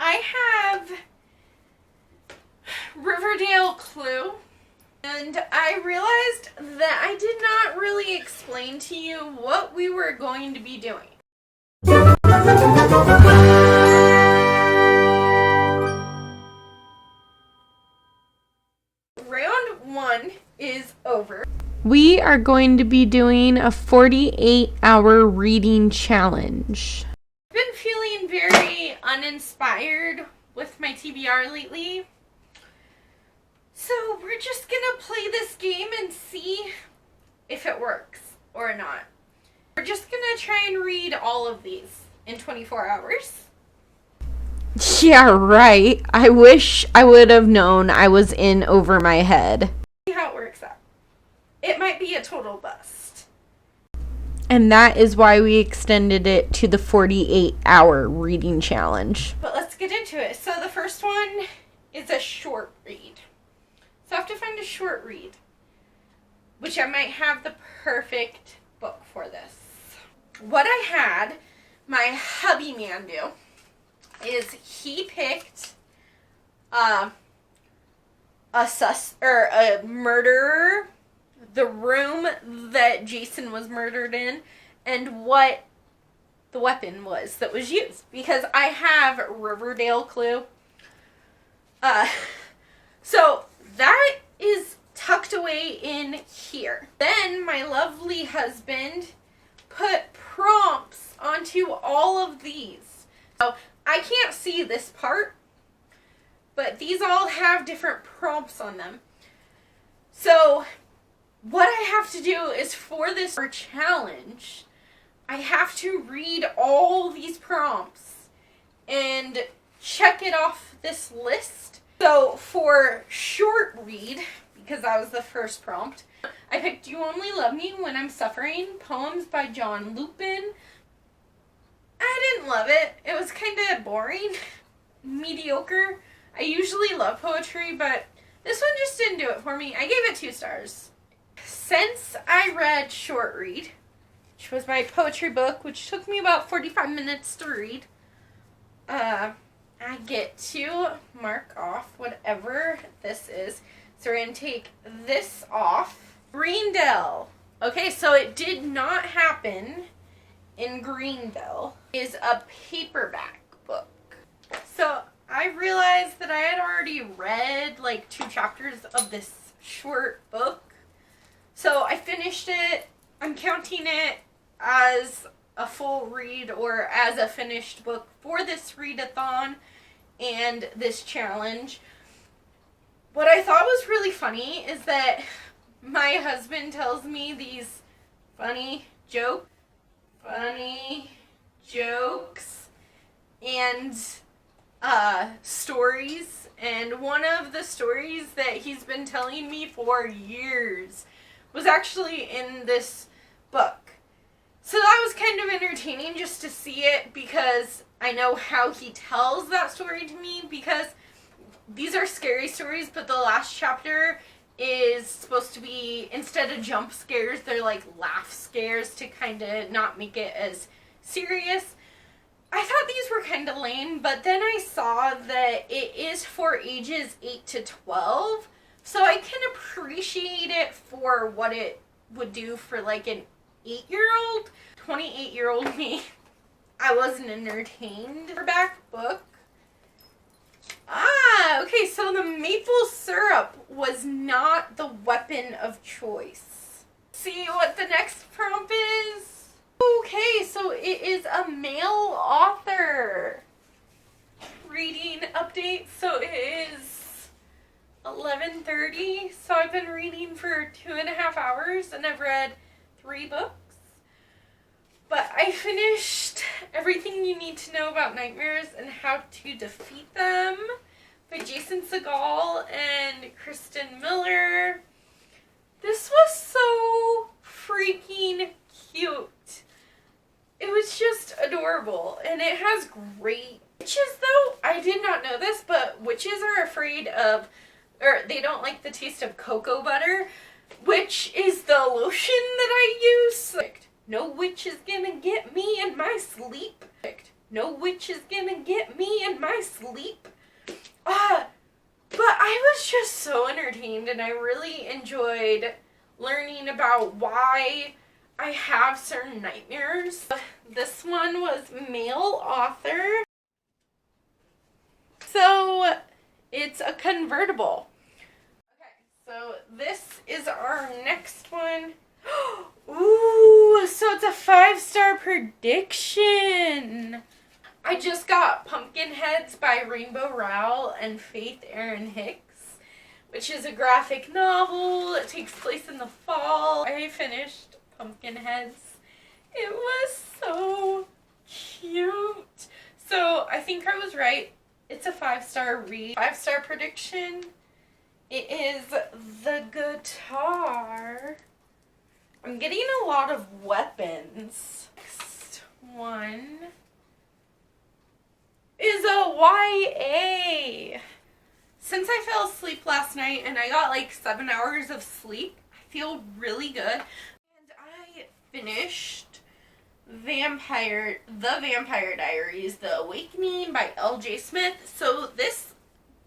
I have Riverdale Clue, and I realized that I did not really explain to you what we were going to be doing. Round 1 is over. We are going to be doing a 48-hour reading challenge. I've been feeling very uninspired with my TBR lately. So we're just gonna play this game and see if it works or not. We're just gonna try and read all of these in 24 hours. Yeah, right. I wish I would have known I was in over my head. See how it works out. It might be a total bust. And that is why we extended it to the 48-hour reading challenge. But let's get into it. So the first one is a short read. So I have to find a short read, which I might have the perfect book for this. What I had my hubby man do is he picked a murderer, the room that Jason was murdered in, and what the weapon was that was used. Because I have Riverdale Clue. So that is tucked away in here. Then my lovely husband put prompts onto all of these. So I can't see this part, but these all have different prompts on them. So what I have to do is, for this challenge, I have to read all these prompts and check it off this list. So for short read, because that was the first prompt, I picked You Only Love Me When I'm Suffering, poems by John Lupin. I didn't love it. It was kind of boring, mediocre. I usually love poetry, but this one just didn't do it for me. I gave it 2 stars. Since I read Short Read, which was my poetry book, which took me about 45 minutes to read, I get to mark off whatever this is. So we're going to take this off. Greendale. Okay, so it did not happen in Greendale. Is a paperback book. So I realized that I had already read like 2 chapters of this short book. So I finished it. I'm counting it as a full read or as a finished book for this readathon and this challenge. What I thought was really funny is that my husband tells me these funny jokes and stories, and one of the stories that he's been telling me for years was actually in this book. So that was kind of entertaining just to see it, because I know how he tells that story to me, because these are scary stories, but the last chapter is supposed to be, instead of jump scares, they're like laugh scares to kind of not make it as serious. I thought these were kind of lame, but then I saw that it is for ages 8 to 12, so I can appreciate it for what it would do for like an 8-year-old. 28-year-old me, I wasn't entertained. Back book. Okay, so the maple syrup was not the weapon of choice. See what the next prompt is? Okay, so it is a male author. Reading update, so it is 11:30, so I've been reading for 2.5 hours, and I've read 3 books. But I finished Everything You Need to Know About Nightmares and How to Defeat Them by Jason Segall and Kristen Miller. This was so freaking cute. It was just adorable, and it has great witches, though. I did not know this, but witches are afraid of, or they don't like the taste of cocoa butter, which is the lotion that I use. No witch is gonna get me in my sleep. No witch is gonna get me in my sleep. But I was just so entertained, and I really enjoyed learning about why I have certain nightmares. This one was male author. So it's a convertible. Okay, so this is our next one. Ooh, so it's a 5-star prediction. I just got Pumpkinheads by Rainbow Rowell and Faith Erin Hicks, which is a graphic novel. It takes place in the fall. I finished Pumpkinheads. It was so cute. So I think I was right. It's a 5-star read. 5-star prediction. It is the guitar. I'm getting a lot of weapons. Next one is a YA. Since I fell asleep last night and I got like 7 hours of sleep, I feel really good. And I finished The Vampire Diaries, The Awakening by L.J. Smith. So this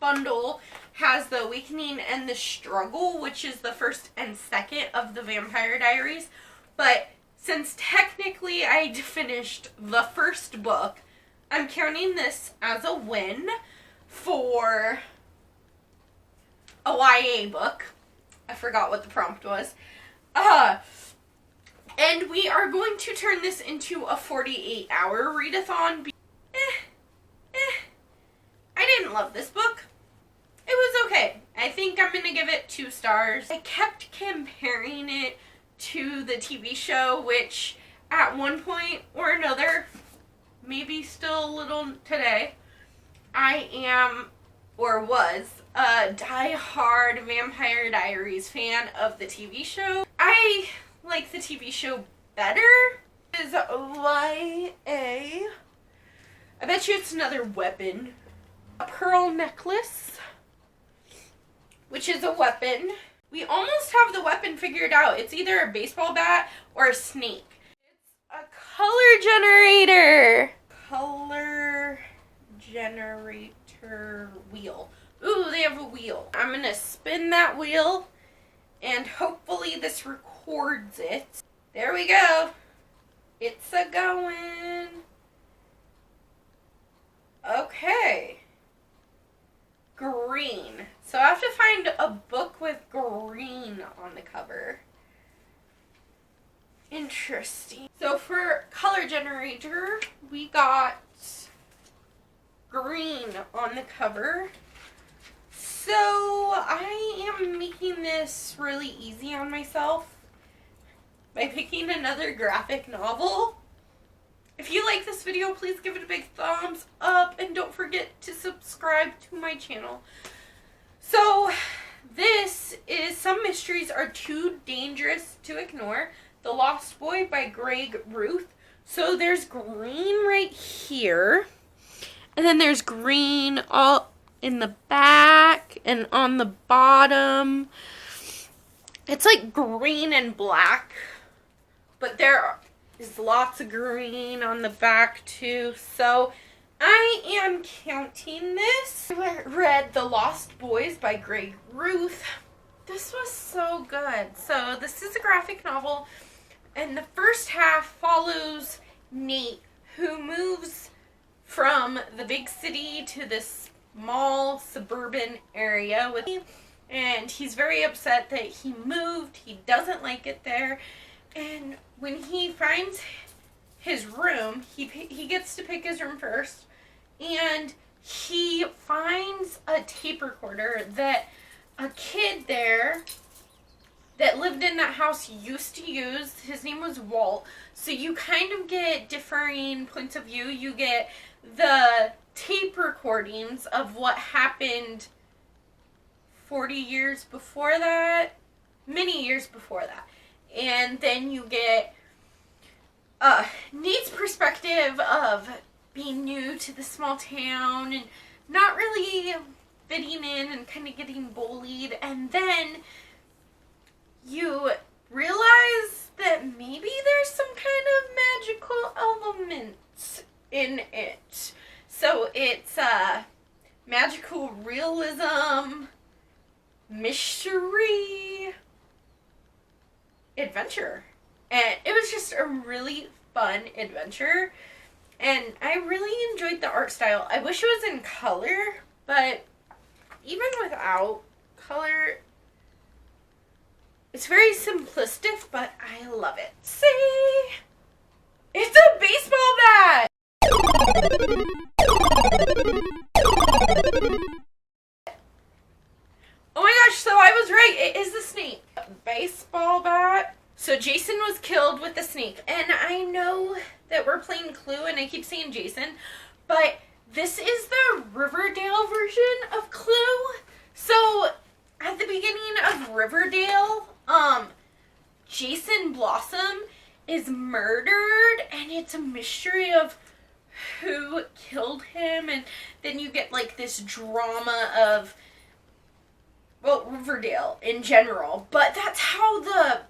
bundle has The Awakening and The Struggle, which is the first and second of The Vampire Diaries. But since technically I finished the first book, I'm counting this as a win for a YA book. I forgot what the prompt was. And we are going to turn this into a 48-hour readathon. I didn't love this book. It was okay. I think I'm going to give it 2 stars. I kept comparing it to the TV show, which at one point or another, maybe still a little today, I am, or was, a die-hard Vampire Diaries fan of the TV show. I like the TV show better. Is YA. I bet you it's another weapon. A pearl necklace, which is a weapon. We almost have the weapon figured out. It's either a baseball bat or a snake. It's a color generator. Color generator wheel. Ooh, they have a wheel. I'm gonna spin that wheel and hopefully this records it. There we go. It's a going. Okay. Green. So I have to find a book with green on the cover. Interesting. So for color generator, we got green on the cover. So I am making this really easy on myself by picking another graphic novel. If you like this video, please give it a big thumbs up and don't forget to subscribe to my channel. So this is Some Mysteries Are Too Dangerous to Ignore. The Lost Boy by Greg Ruth. So there's green right here. And then there's green all in the back and on the bottom. It's like green and black. But there is lots of green on the back too. So I am counting this. I read The Lost Boys by Greg Ruth. This was so good. So this is a graphic novel. And the first half follows Nate, who moves from the big city to this small suburban area with me. And he's very upset that he moved. He doesn't like it there. And when he finds his room, he gets to pick his room first. And he finds a tape recorder that a kid there that lived in that house used to use. His name was Walt. So you kind of get differing points of view. You get the tape recordings of what happened 40 years before that, many years before that. And then you get Nate's perspective of being new to the small town and not really fitting in and kind of getting bullied. And then you realize that maybe there's some kind of magical element in it. So it's magical realism, mystery, adventure. And it was just a really fun adventure. And I really enjoyed the art style. I wish it was in color, but even without color, it's very simplistic, but I love it. See? It's a baseball bat! Oh my gosh, so I was right. It is the snake. Baseball bat. So Jason was killed with the snake. And I know that we're playing Clue and I keep saying Jason, but this is the Riverdale version of Clue. So at the beginning of Riverdale, Jason Blossom is murdered and it's a mystery of who killed him, and then you get like this drama of, well, Riverdale in general, but that's how the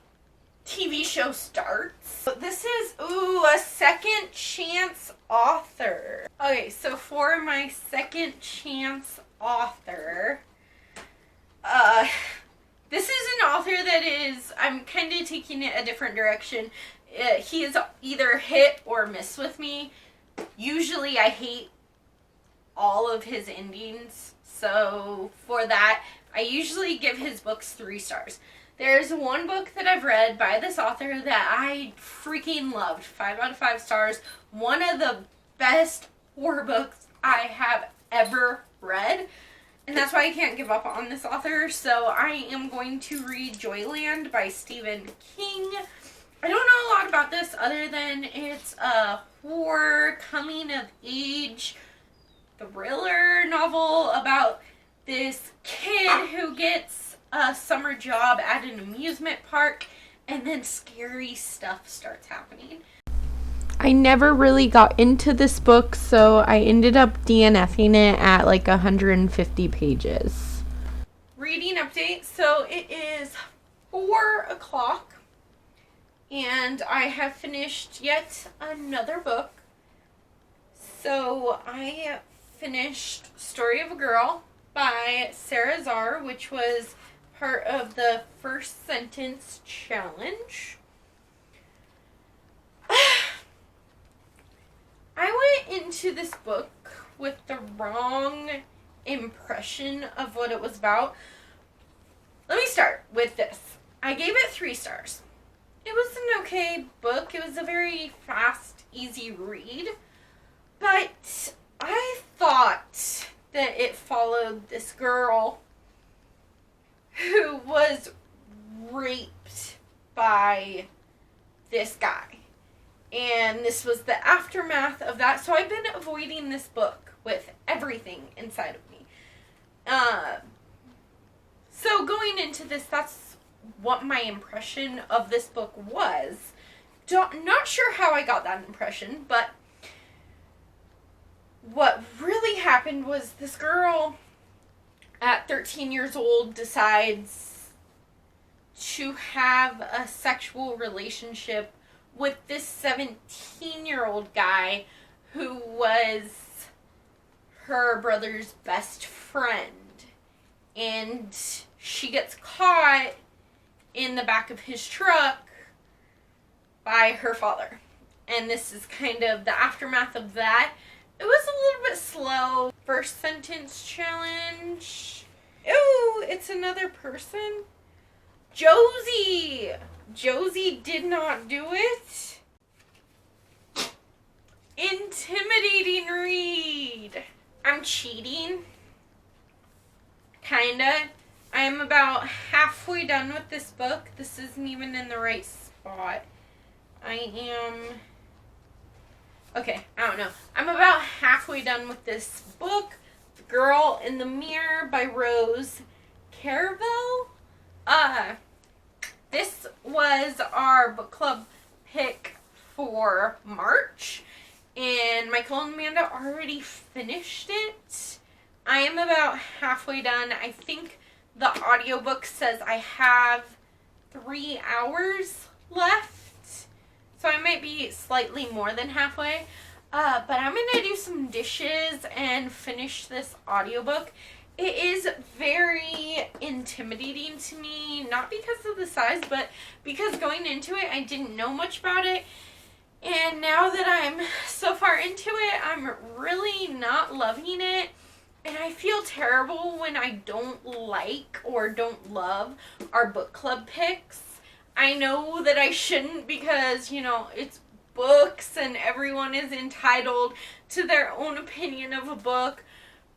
TV show starts. This is, a second chance author. Okay, so for my second chance author, this is an author that is, I'm kind of taking it a different direction. He is either hit or miss with me. Usually I hate all of his endings, so for that, I usually give his books 3 stars. There's one book that I've read by this author that I freaking loved. 5 out of 5 stars. One of the best horror books I have ever read. And that's why I can't give up on this author. So I am going to read Joyland by Stephen King. I don't know a lot about this other than it's a horror coming of age thriller novel about this kid who gets a summer job at an amusement park and then scary stuff starts happening. I never really got into this book, so I ended up DNFing it at like 150 pages. Reading update. So it is 4 o'clock and I have finished yet another book. So I finished Story of a Girl by Sarah Zarr, which was part of the First Sentence Challenge. I went into this book with the wrong impression of what it was about. Let me start with this. I gave it 3 stars. It was an okay book. It was a very fast, easy read. But I thought that it followed this girl who was raped by this guy. And this was the aftermath of that. So I've been avoiding this book with everything inside of me. So going into this, that's what my impression of this book was. Not sure how I got that impression, but what really happened was this girl at 13 years old decides to have a sexual relationship with this 17-year-old guy who was her brother's best friend. And she gets caught in the back of his truck by her father. And this is kind of the aftermath of that. It was a little bit slow. First Sentence Challenge. Ooh, it's another person. Josie. Josie did not do it. Intimidating read. I'm cheating. Kinda. I am about halfway done with this book. This isn't even in the right spot. Okay, I don't know. I'm about halfway done with this book. The Girl in the Mirror by Rose Caravel. This was our book club pick for March. And Michael and Amanda already finished it. I am about halfway done. I think the audiobook says I have 3 hours left. So I might be slightly more than halfway. But I'm gonna do some dishes and finish this audiobook. It is very intimidating to me, not because of the size, but because going into it, I didn't know much about it. And now that I'm so far into it, I'm really not loving it. And I feel terrible when I don't like or don't love our book club picks. I know that I shouldn't because, it's books and everyone is entitled to their own opinion of a book.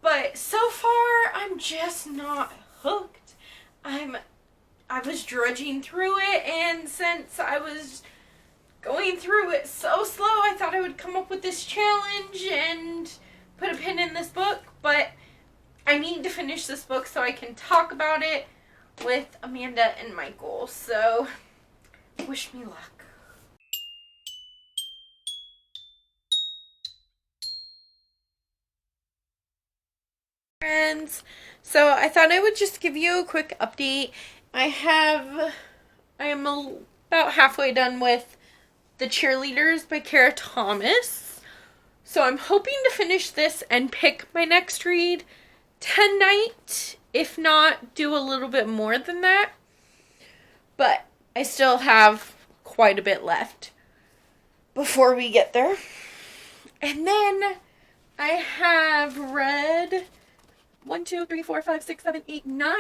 But so far, I'm just not hooked. I was drudging through it, and since I was going through it so slow, I thought I would come up with this challenge and put a pin in this book, but I need to finish this book so I can talk about it with Amanda and Michael. So, wish me luck. Friends, so I thought I would just give you a quick update. I am about halfway done with The Cheerleaders by Kara Thomas. So I'm hoping to finish this and pick my next read tonight. If not, do a little bit more than that. But I still have quite a bit left before we get there. And then I have read 1, 2, 3, 4, 5, 6, 7, 8, 9.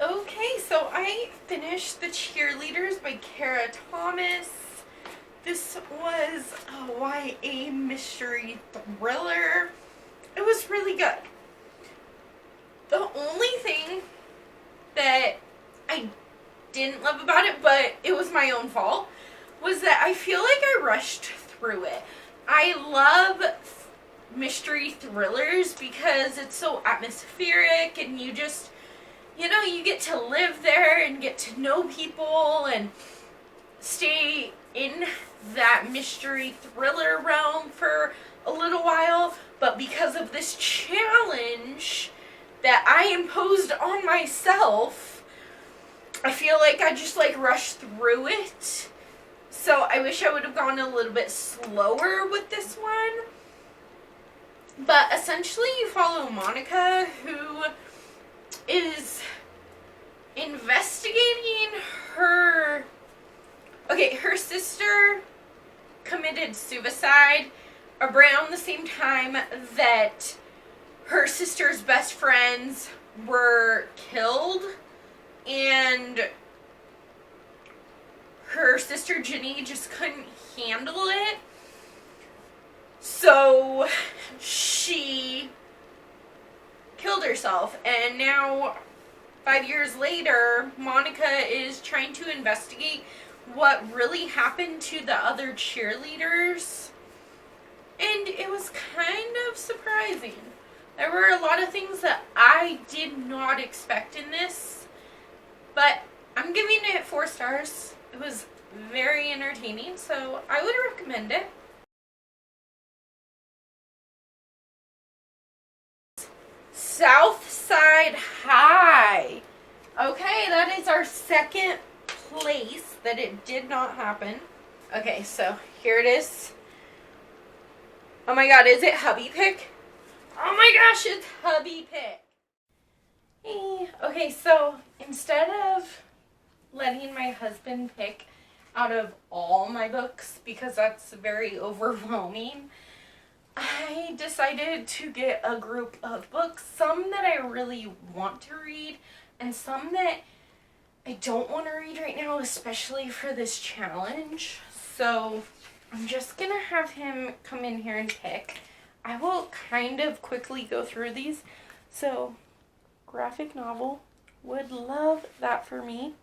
Okay, so I finished The Cheerleaders by Kara Thomas. This was a YA mystery thriller. It was really good. The only thing that I didn't love about it, but it was my own fault, was that I feel like I rushed through it. I love mystery thrillers because it's so atmospheric and you just, you get to live there and get to know people and stay in that mystery thriller realm for a little while. But because of this challenge that I imposed on myself, I feel like I just rushed through it. So I wish I would have gone a little bit slower with this one. But essentially you follow Monica, who is investigating her sister committed suicide around the same time that her sister's best friends were killed, and her sister Ginny just couldn't handle it. So she killed herself, and now 5 years later, Monica is trying to investigate what really happened to the other cheerleaders, and it was kind of surprising. There were a lot of things that I did not expect in this, but I'm giving it 4 stars. It was very entertaining, so I would recommend it. Southside High. Okay, that is our second place that it did not happen. Okay, so here it is. Oh my god, is it Hubby Pick? Oh my gosh, it's Hubby Pick. Hey. Okay, so instead of letting my husband pick out of all my books, because that's very overwhelming, I decided to get a group of books, some that I really want to read and some that I don't want to read right now, especially for this challenge. So I'm just gonna have him come in here and pick. I will kind of quickly go through these. So, graphic novel, would love that for me.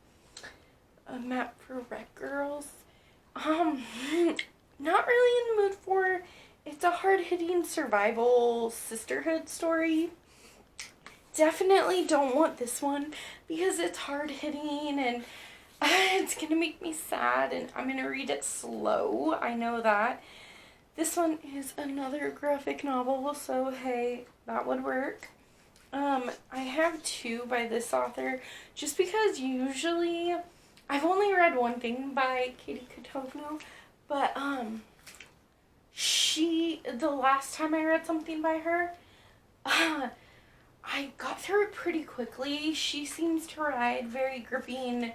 A Map for Wreck Girls. Not really in the mood for. It's a hard-hitting survival sisterhood story. Definitely don't want this one because it's hard-hitting and it's gonna make me sad, and I'm gonna read it slow. I know that. This one is another graphic novel, so hey, that would work. I have 2 by this author just because usually I've only read one thing by Katie Katovno, but the last time I read something by her, I got through it pretty quickly. She seems to write very gripping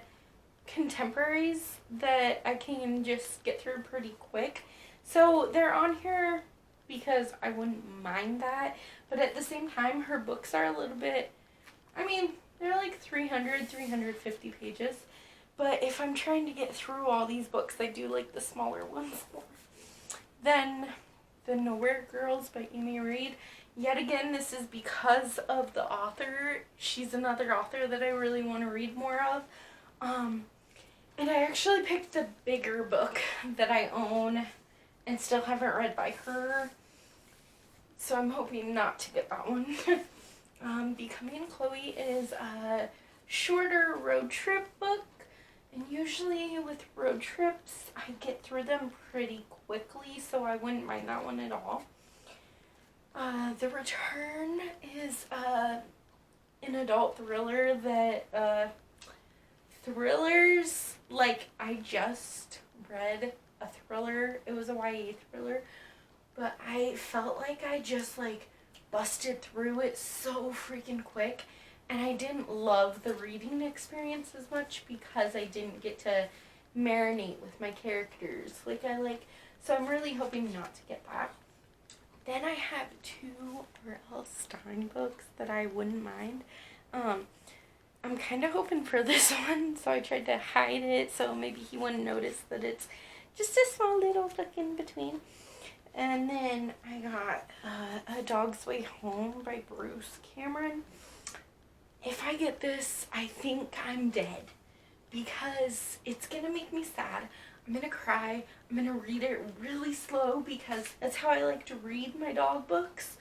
contemporaries that I can just get through pretty quick. So they're on here because I wouldn't mind that. But at the same time, her books are a little bit, I mean, they're like 350 pages. But if I'm trying to get through all these books, I do like the smaller ones more. Then The Nowhere Girls by Amy Reed. Yet again, this is because of the author. She's another author that I really want to read more of. And I actually picked a bigger book that I own and still haven't read by her. So I'm hoping not to get that one. Becoming Chloe is a shorter road trip book. And usually with road trips, I get through them pretty quickly, so I wouldn't mind that one at all. The Return is an adult thriller that, thrillers, like, I just read a thriller. It was a YA thriller, but I felt like I just, like, busted through it so freaking quick. And I didn't love the reading experience as much because I didn't get to marinate with my characters like I like. So I'm really hoping not to get that. Then I have 2 R.L. Stine books that I wouldn't mind. I'm kind of hoping for this one, so I tried to hide it so maybe he wouldn't notice that it's just a small little book in between. And then I got A Dog's Way Home by Bruce Cameron. If I get this, I think I'm dead because it's going to make me sad. I'm going to cry. I'm going to read it really slow because that's how I like to read my dog books.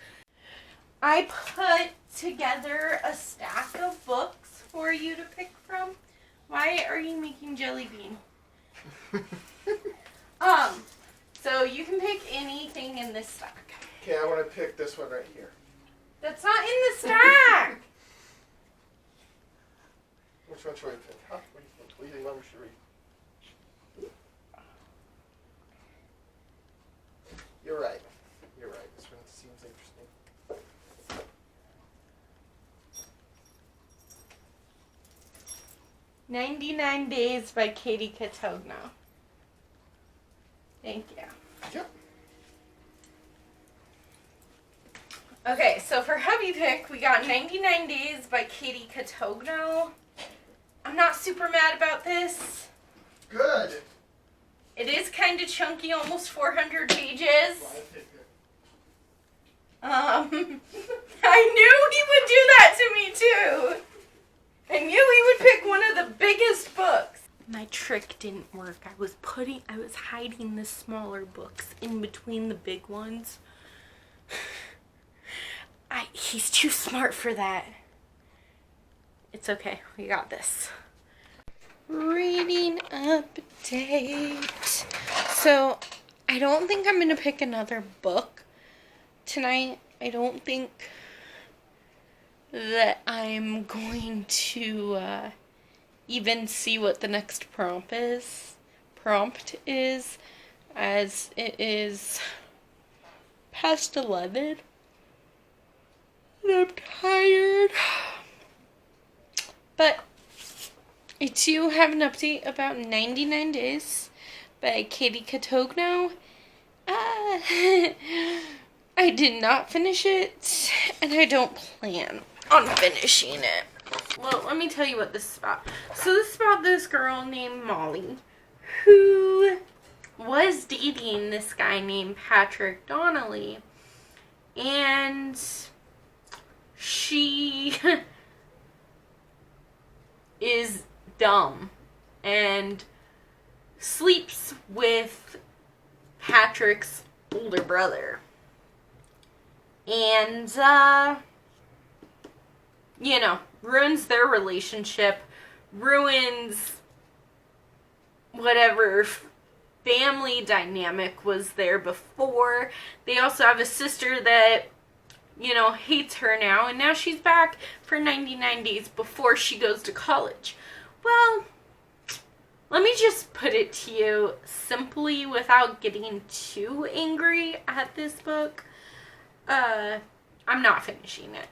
I put together a stack of books for you to pick from. Why are you making jelly bean? So you can pick anything in this stack. Okay, I want to pick this one right here. That's not in the stack. Which one should we pick? Huh? What do you think? What do you think Mama should read? You're right. You're right. This one seems interesting. 99 Days by Katie Catogno. Thank you. Yep. Okay, so for hubby pick, we got 99 Days by Katie Catogno. I'm not super mad about this. Good. It is kind of chunky, almost 400 pages. I knew he would do that to me too. I knew he would pick one of the biggest books. My trick didn't work. I was hiding the smaller books in between the big ones. He's too smart for that. It's okay. We got this. Reading update. So, I don't think I'm going to pick another book tonight. I don't think that I'm going to even see what the next prompt is, as it is past 11. And I'm tired. But I do have an update about 99 Days by Katie Catogno. I did not finish it, and I don't plan on finishing it. Well, let me tell you what this is about. So this is about this girl named Molly who was dating this guy named Patrick Donnelly, and she is dumb and sleeps with Patrick's older brother. And, ruins their relationship, ruins whatever family dynamic was there before. They also have a sister that, hates her now, and now she's back for 99 days before she goes to college. Well, let me just put it to you simply without getting too angry at this book. I'm not finishing it.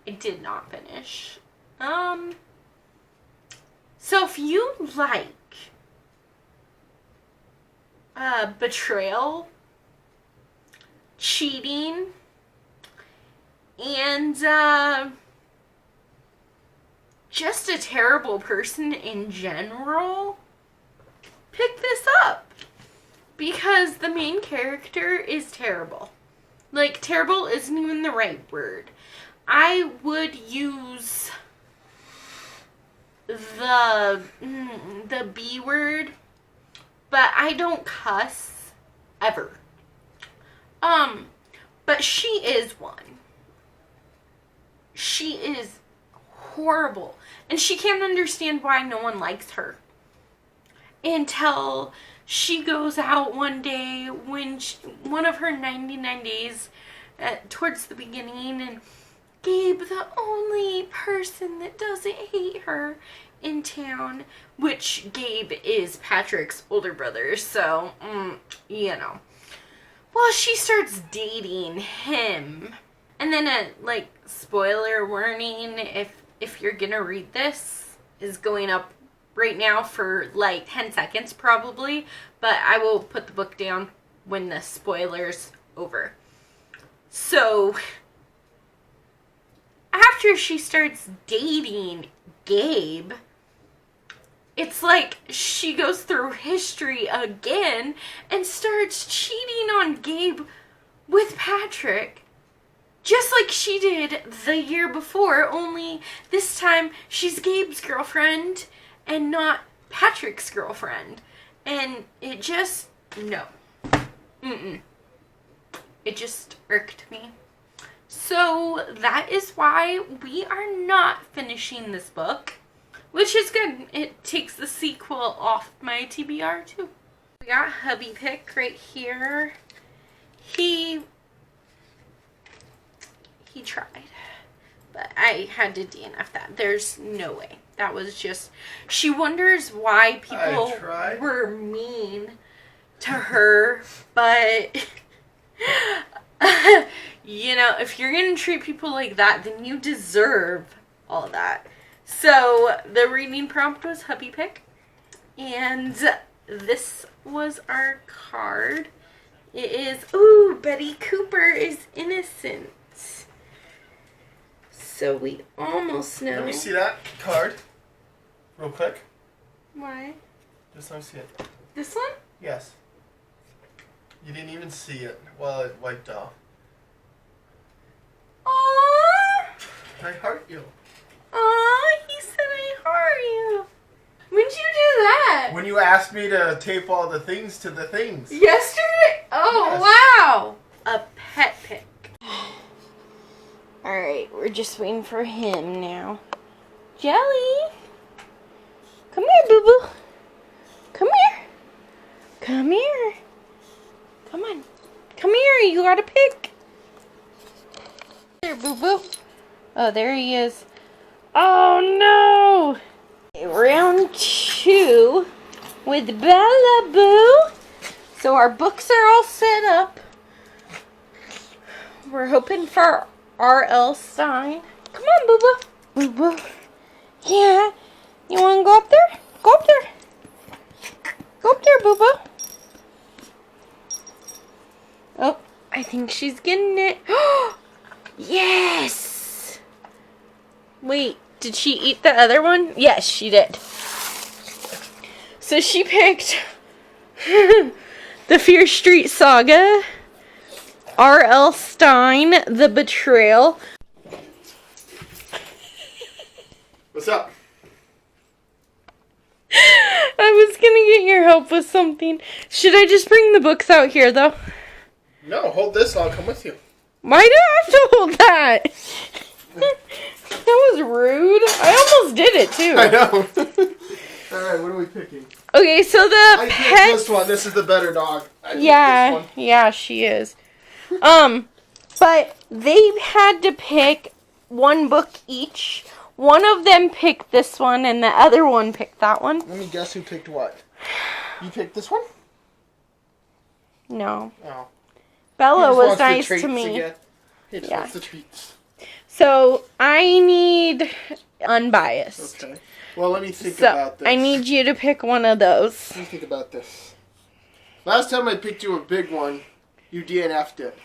I did not finish. So if you like betrayal, cheating, and just a terrible person in general, pick this up. Because the main character is terrible. Like, terrible isn't even the right word. I would use the B word, but I don't cuss ever. But she is one. She is horrible. And she can't understand why no one likes her. Until she goes out one day when one of her 99 days towards the beginning, and Gabe, the only person that doesn't hate her in town, which Gabe is Patrick's older brother, so, you know. Well, she starts dating him. And then spoiler warning, if you're gonna read this, is going up right now for 10 seconds probably, but I will put the book down when the spoiler's over. So, after she starts dating Gabe, it's like she goes through history again and starts cheating on Gabe with Patrick. Just like she did the year before, only this time she's Gabe's girlfriend and not Patrick's girlfriend. And it just, no. It just irked me. So that is why we are not finishing this book, which is good. It takes the sequel off my TBR too. We got Hubby Pick right here. He tried, but I had to DNF that. There's no way. That was just, she wonders why people were mean to her, but you know, if you're gonna treat people like that, then you deserve all that. So the reading prompt was Hubby Pick, and this was our card. It is, ooh, Betty Cooper is innocent. So we almost know. Let me see that card real quick. Why? Just let me see it. This one? Yes. You didn't even see it while it wiped off. Aww. I heart you. Aww, he said I heart you. When'd you do that? When you asked me to tape all the things to the things. Yesterday? Oh, yes. Wow. A pet pick. Alright, we're just waiting for him now. Jelly! Come here, boo-boo. Come here. Come here. Come on. Come here, you gotta pick. There, boo-boo. Oh, there he is. Oh, no! Round 2 with Bella Boo. So our books are all set up. We're hoping for R.L. Stine. Come on, Boo-Boo. Boo-Boo. Yeah. You want to go up there? Go up there. Go up there, Boo-Boo. Oh, I think she's getting it. Yes! Wait, did she eat the other one? Yes, she did. So she picked The Fear Street Saga, R.L. Stine, The Betrayal. What's up? I was gonna get your help with something. Should I just bring the books out here, though? No, hold this. I'll come with you. Why do I have to hold that? That was rude. I almost did it, too. I know. Alright, what are we picking? Okay, so the I pet... picked this one. This is the better dog. Yeah, yeah, she is. But they had to pick one book each. One of them picked this one, and the other one picked that one. Let me guess who picked what. You picked this one? No. Oh. Bella He just was wants the nice treats to me. again. He just wants the treats. So I need unbiased. Okay. Well, let me think about this. I need you to pick one of those. Let me think about this. Last time I picked you a big one, you DNF'd it.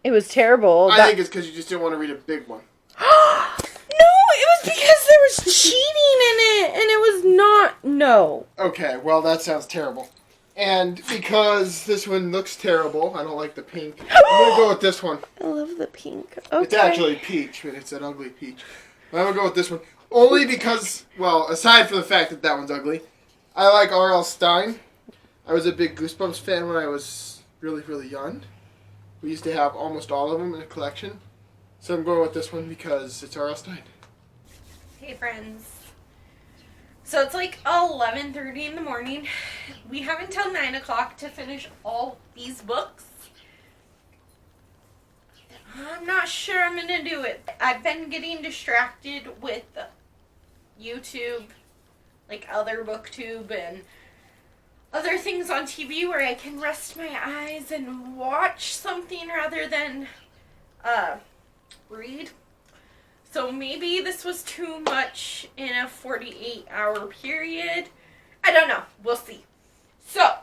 It was terrible. I think it's because you just didn't want to read a big one. No, it was because there was cheating in it, and it was not. No. Okay, well, that sounds terrible. And because this one looks terrible, I don't like the pink, I'm going to go with this one. I love the pink. Okay. It's actually peach, but it's an ugly peach. But I'm going to go with this one. Only because, well, aside from the fact that that one's ugly, I like R.L. Stine. I was a big Goosebumps fan when I was really, really young. We used to have almost all of them in a collection. So I'm going with this one because it's R.L. Stine. Hey, friends. So it's like 11:30 in the morning. We have until 9 o'clock to finish all these books. I'm not sure I'm going to do it. I've been getting distracted with YouTube, like other booktube and other things on TV where I can rest my eyes and watch something rather than read. So maybe this was too much in a 48-hour period. I don't know. We'll see. So,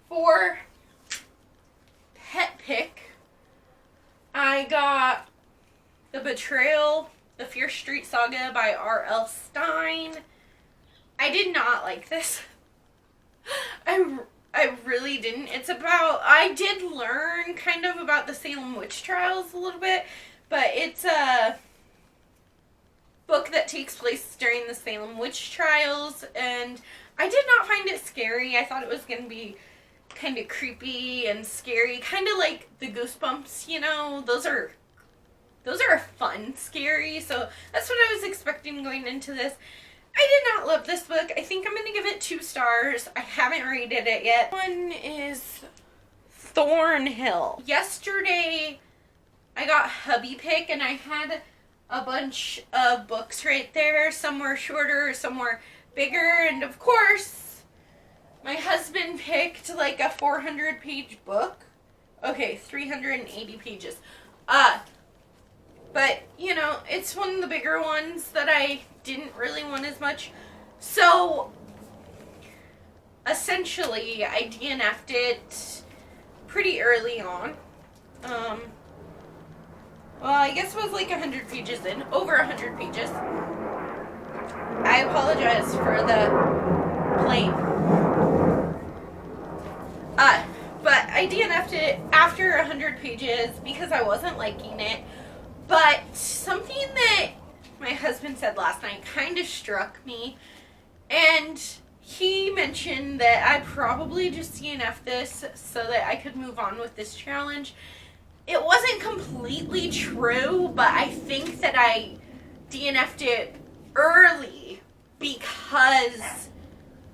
for pet pick, I got The Betrayal, The Fear Street Saga by R.L. Stine. I did not like this. I really didn't. It's about, I did learn kind of about the Salem witch trials a little bit, but it's a book that takes place during the Salem witch trials, and I did not find it scary. I thought it was going to be kind of creepy and scary, kind of like the Goosebumps, you know, those are fun scary, so that's what I was expecting going into this. I did not love this book. I think I'm going to give it 2 stars. I haven't rated it yet. One is Thornhill. Yesterday, I got Hubby Pick, and I had a bunch of books right there. Some were shorter, some were bigger, and of course, my husband picked like a 400-page book. Okay, 380 pages. But, you know, it's one of the bigger ones that I didn't really want as much. So, essentially, I DNF'd it pretty early on. Well, I guess it was like 100 pages in. Over 100 pages. I apologize for the plane. But I DNF'd it after 100 pages because I wasn't liking it. But something that my husband said last night kind of struck me, and he mentioned that I probably just DNF'd this so that I could move on with this challenge. It wasn't completely true, but I think that I DNF'd it early because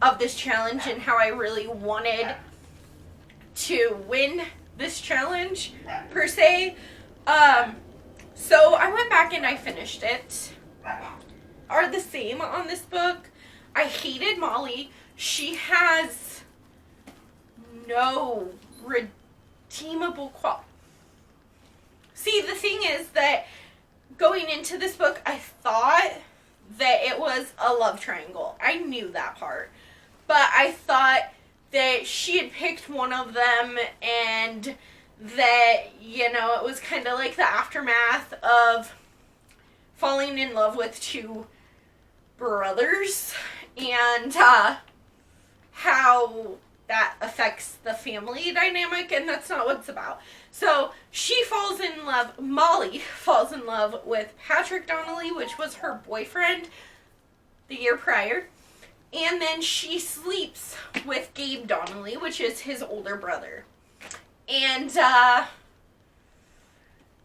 of this challenge and how I really wanted to win this challenge, per se. So I went back and I finished it. Are the same on this book. I hated Molly. She has no redeemable quality. See, the thing is that going into this book, I thought that it was a love triangle. I knew that part. But I thought that she had picked one of them and that, you know, it was kind of like the aftermath of falling in love with 2 brothers and how that affects the family dynamic, and that's not what it's about. So she falls in love, Molly falls in love with Patrick Donnelly, which was her boyfriend the year prior, and then she sleeps with Gabe Donnelly, which is his older brother. And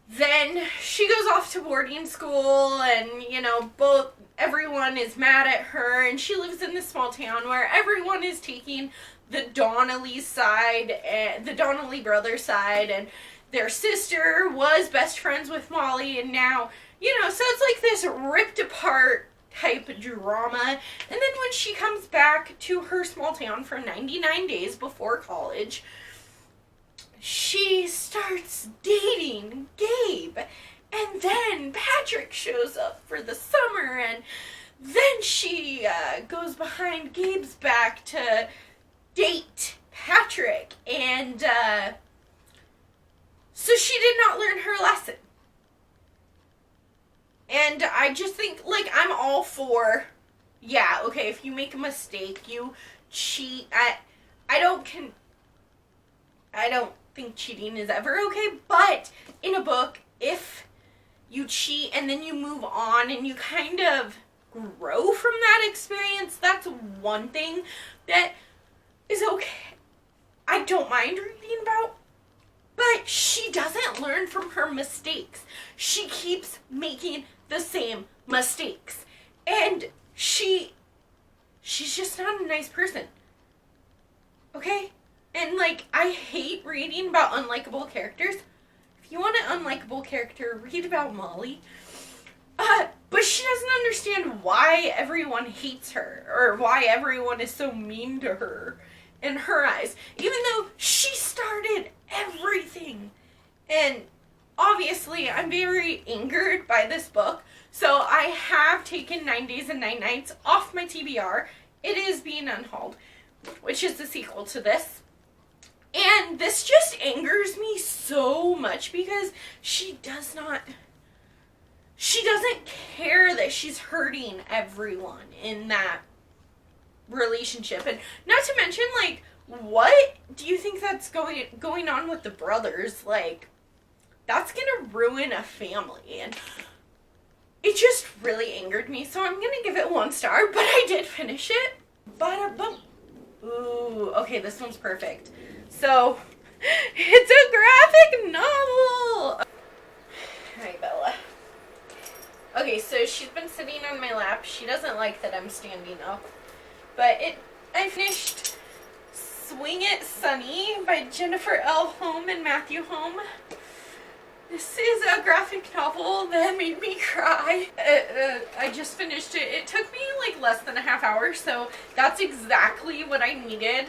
then she goes off to boarding school, and, you know, everyone is mad at her, and she lives in this small town where everyone is taking the Donnelly side, and the Donnelly brother side, and their sister was best friends with Molly, and now, you know, so it's like this ripped apart type drama. And then when she comes back to her small town for 99 days before college, she starts dating Gabe. And then Patrick shows up for the summer, and then she goes behind Gabe's back to date Patrick. And so she did not learn her lesson. And I just think, like, I'm all for, yeah, okay, if you make a mistake, you cheat. I don't think cheating is ever okay, but in a book, if you cheat and then you move on and you kind of grow from that experience, that's one thing that is okay. I don't mind reading about. But she doesn't learn from her mistakes. She keeps making the same mistakes. And she's just not a nice person. Okay? And, like, I hate reading about unlikable characters. If you want an unlikable character, read about Molly. But she doesn't understand why everyone hates her, or why everyone is so mean to her in her eyes, even though she started everything. And obviously I'm very angered by this book, so I have taken 9 Days and 9 Nights off my TBR. It is being unhauled, which is the sequel to this. And this just angers me so much because she doesn't care that she's hurting everyone in that relationship. And not to mention, like, what do you think that's going on with the brothers? Like, that's gonna ruin a family. And it just really angered me, so I'm gonna give it 1 star, but I did finish it. Bada boom. Ooh, okay, this one's perfect. So it's a graphic novel. Hi, Bella. Okay, so she's been sitting on my lap. She doesn't like that I'm standing up. But I finished Swing It Sunny by Jennifer L. Holm and Matthew Holm. This is a graphic novel that made me cry. I just finished it. It took me like less than a half hour, so that's exactly what I needed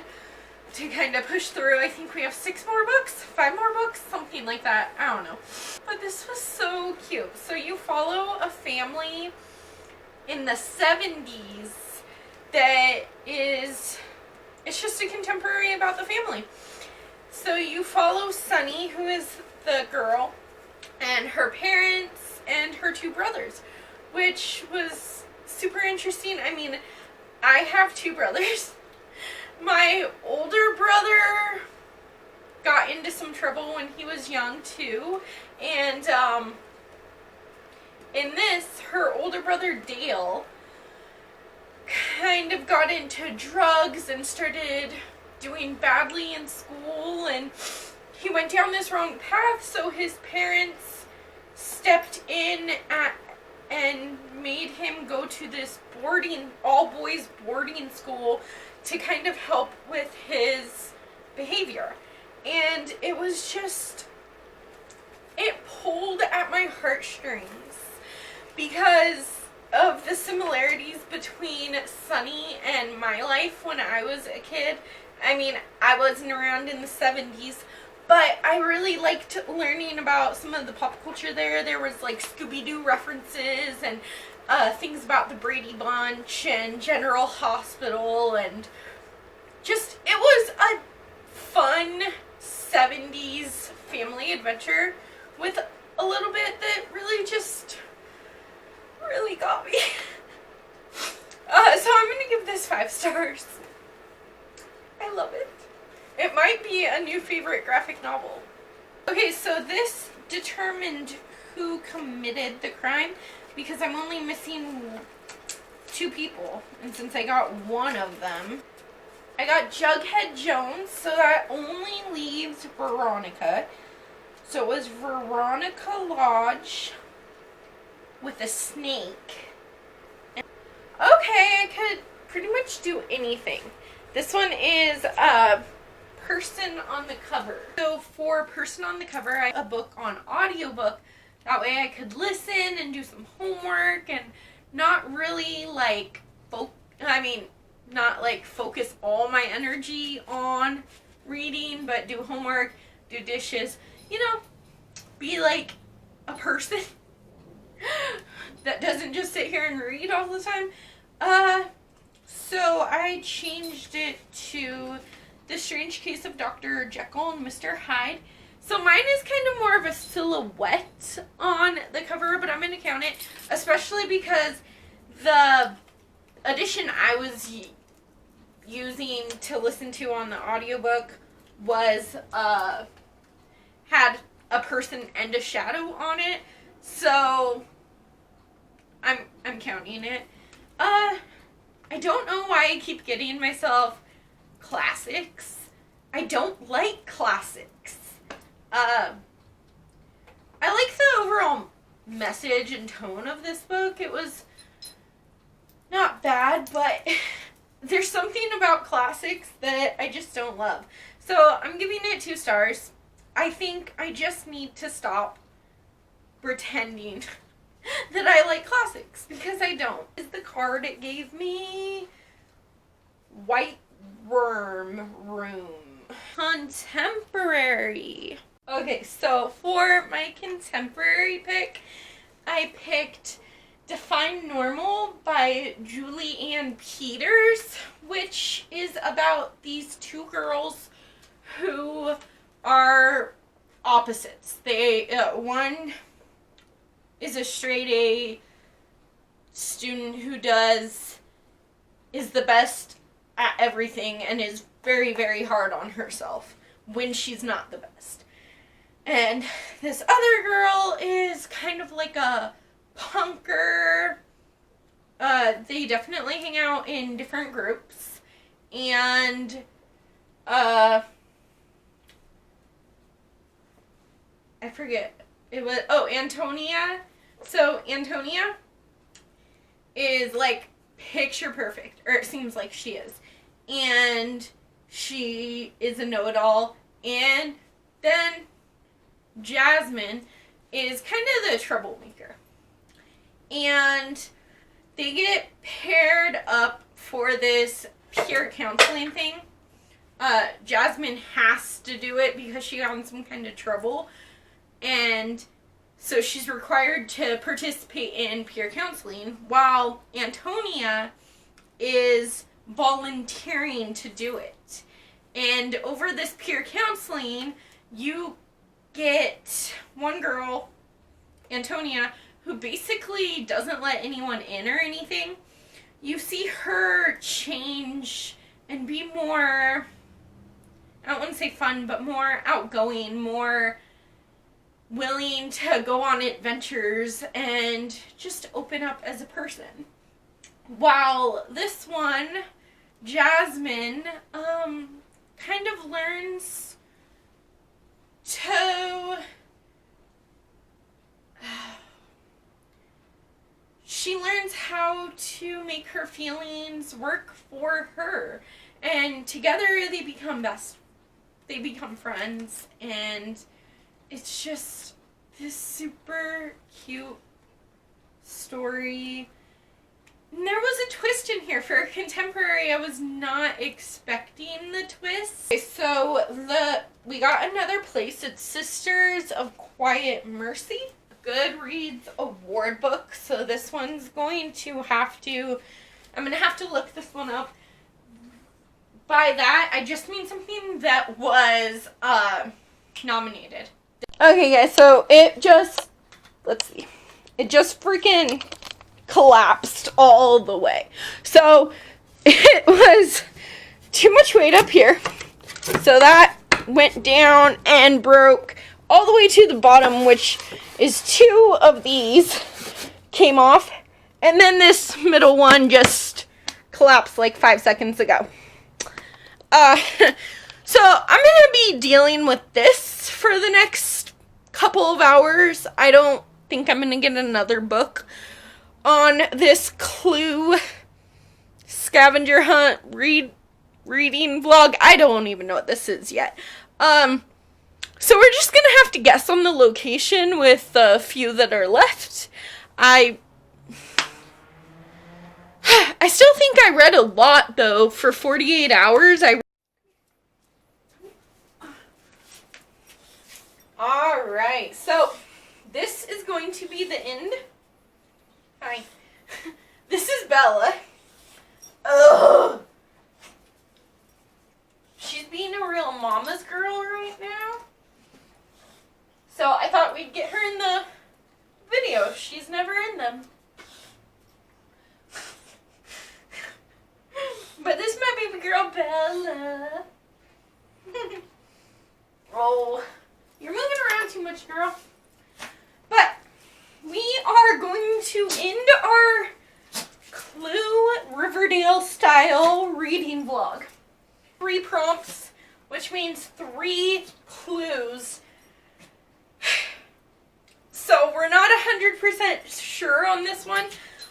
to kind of push through. I think we have 5 more books, something like that. I don't know. But this was so cute. So you follow a family in the 70s that it's just a contemporary about the family. So you follow Sunny, who is the girl, and her parents and her 2 brothers, which was super interesting. I mean, I have 2 brothers. My older brother got into some trouble when he was young too, and in this, her older brother Dale kind of got into drugs and started doing badly in school, and he went down this wrong path, so his parents stepped in and made him go to this all-boys boarding school to kind of help with his behavior. And it was just, it pulled at my heartstrings because of the similarities between Sunny and my life when I was a kid. I mean, I wasn't around in the 70s, but I really liked learning about some of the pop culture there. There was like Scooby-Doo references and things about the Brady Bunch and General Hospital, and just, it was a fun 70s family adventure with a little bit that really got me. So I'm gonna give this 5 stars. I love it. It might be a new favorite graphic novel. Okay, so this determined who committed the crime because I'm only missing 2 people. And since I got one of them, I got Jughead Jones, so that only leaves Veronica. So it was Veronica Lodge with a snake. Okay, I could pretty much do anything. This one is Person on the Cover. So for Person on the Cover, I a book on audiobook. That way I could listen and do some homework and not really like not like focus all my energy on reading, but do homework, do dishes, you know, be like a person that doesn't just sit here and read all the time. So I changed it to The Strange Case of Dr. Jekyll and Mr. Hyde. So mine is kind of more of a silhouette on the cover, but I'm going to count it, especially because the edition I was using to listen to on the audiobook was had a person and a shadow on it. So I'm counting it. I don't know why I keep getting myself classics. I don't like classics. I like the overall message and tone of this book. It was not bad, but there's something about classics that I just don't love. So I'm giving it 2 stars. I think I just need to stop pretending that I like classics, because I don't. Is the card it gave me? White Worm Room. Contemporary. Okay, so for my contemporary pick, I picked Define Normal by Julie Ann Peters, which is about these 2 girls who are opposites. They one is a straight A student who is the best at everything and is very, very hard on herself when she's not the best. And this other girl is kind of like a punker. They definitely hang out in different groups. And I forget. Antonia. So Antonia is like picture perfect, or it seems like she is. And she is a know-it-all. And then Jasmine is kind of the troublemaker. And they get paired up for this peer counseling thing. Jasmine has to do it because she got in some kind of trouble. And so she's required to participate in peer counseling, while Antonia is volunteering to do it. And over this peer counseling, you get one girl, Antonia, who basically doesn't let anyone in or anything. You see her change and be more, I don't want to say fun, but more outgoing, more willing to go on adventures and just open up as a person. While this one, Jasmine, kind of learns to... She learns how to make her feelings work for her. And together they become friends, and it's just this super cute story. And there was a twist in here. For a contemporary, I was not expecting the twist. Okay, so we got another place. It's Sisters of Quiet Mercy, Goodreads award book. So this one's going to I'm going to have to look this one up. By that, I just mean something that was nominated. Okay, guys, so it just freaking collapsed all the way. So it was too much weight up here. So that went down and broke all the way to the bottom, which is 2 of these came off. And then this middle one just collapsed like 5 seconds ago. So I'm going to be dealing with this for the next couple of hours. I don't think I'm going to get another book on this Clue scavenger hunt reading vlog. I don't even know what this is yet. So we're just going to have to guess on the location with the few that are left. I still think I read a lot, though, for 48 hours. Alright, so this is going to be the end. Hi. This is Bella. Ugh. She's being a real mama's girl right now. So I thought we'd get her in the video. She's never in them. But this is my baby girl, Bella. Oh, you're moving around too much, girl. But we are going to end our Clue Riverdale style reading vlog. 3 prompts, which means 3 clues. So we're not 100% sure on this one.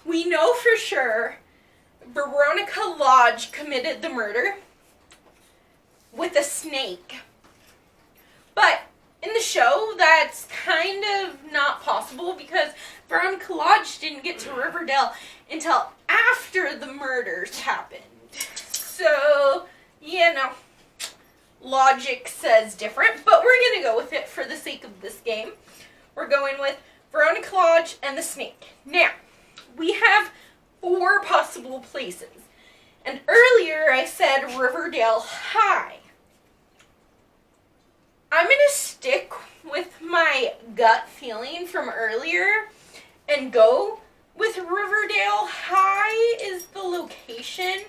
We know for sure Veronica Lodge committed the murder with a snake. But in the show, that's kind of not possible because Veronica Lodge didn't get to Riverdale until after the murders happened. So, you know, logic says different, but we're going to go with it for the sake of this game. We're going with Veronica Lodge and the snake. Now, we have 4 possible places. And earlier I said Riverdale High. I'm going to stick with my gut feeling from earlier and go with Riverdale High is the location.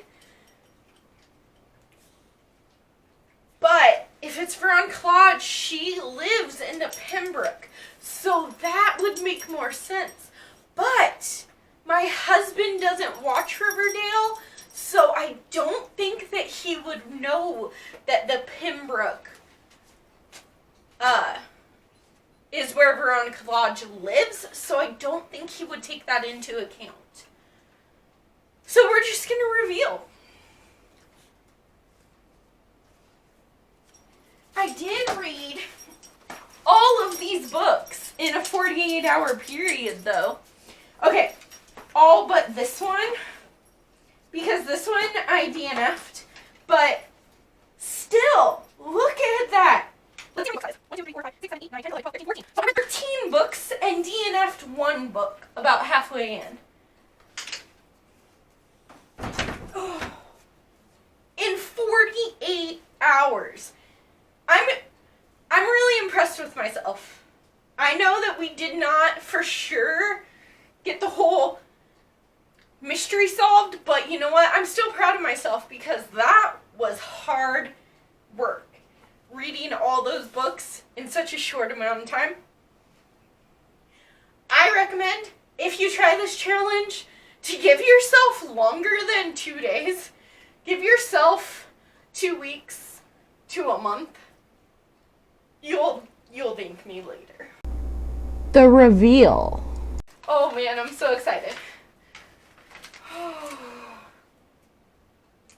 But if it's Veronica Lodge, she lives in the Pembroke. So that would make more sense. But my husband doesn't watch Riverdale, so I don't think that he would know that the Pembroke is where Veronica Lodge lives, so I don't think he would take that into account. So we're just going to reveal. I did read all of these books in a 48-hour period, though. Okay, all but this one, because this one I DNF'd, but still, look at that. Let's see, 1, 2, 3, 4, 5, 6, 7, 8, 9, 10, 11, 12, 13, 14. So I'm at 13 books and DNF'd 1 book about halfway in. Oh. In 48 hours. I'm really impressed with myself. I know that we did not for sure get the whole mystery solved, but you know what? I'm still proud of myself because that was hard work. Reading all those books in such a short amount of time. I recommend, if you try this challenge, to give yourself longer than 2 days. Give yourself 2 weeks to a month. You'll thank me later. The reveal. Oh man, I'm so excited.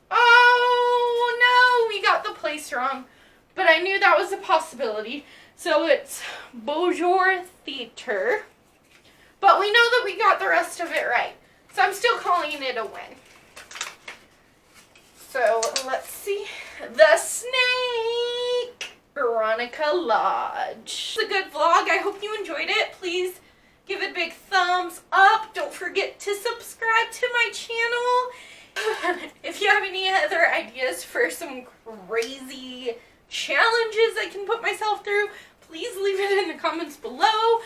Oh no, we got the place wrong. But I knew that was a possibility. So it's Beaujour Theater. But we know that we got the rest of it right. So I'm still calling it a win. So let's see. The Snake. Veronica Lodge. It's a good vlog. I hope you enjoyed it. Please give it a big thumbs up. Don't forget to subscribe to my channel. If you have any other ideas for some crazy challenges I can put myself through, please leave it in the comments below.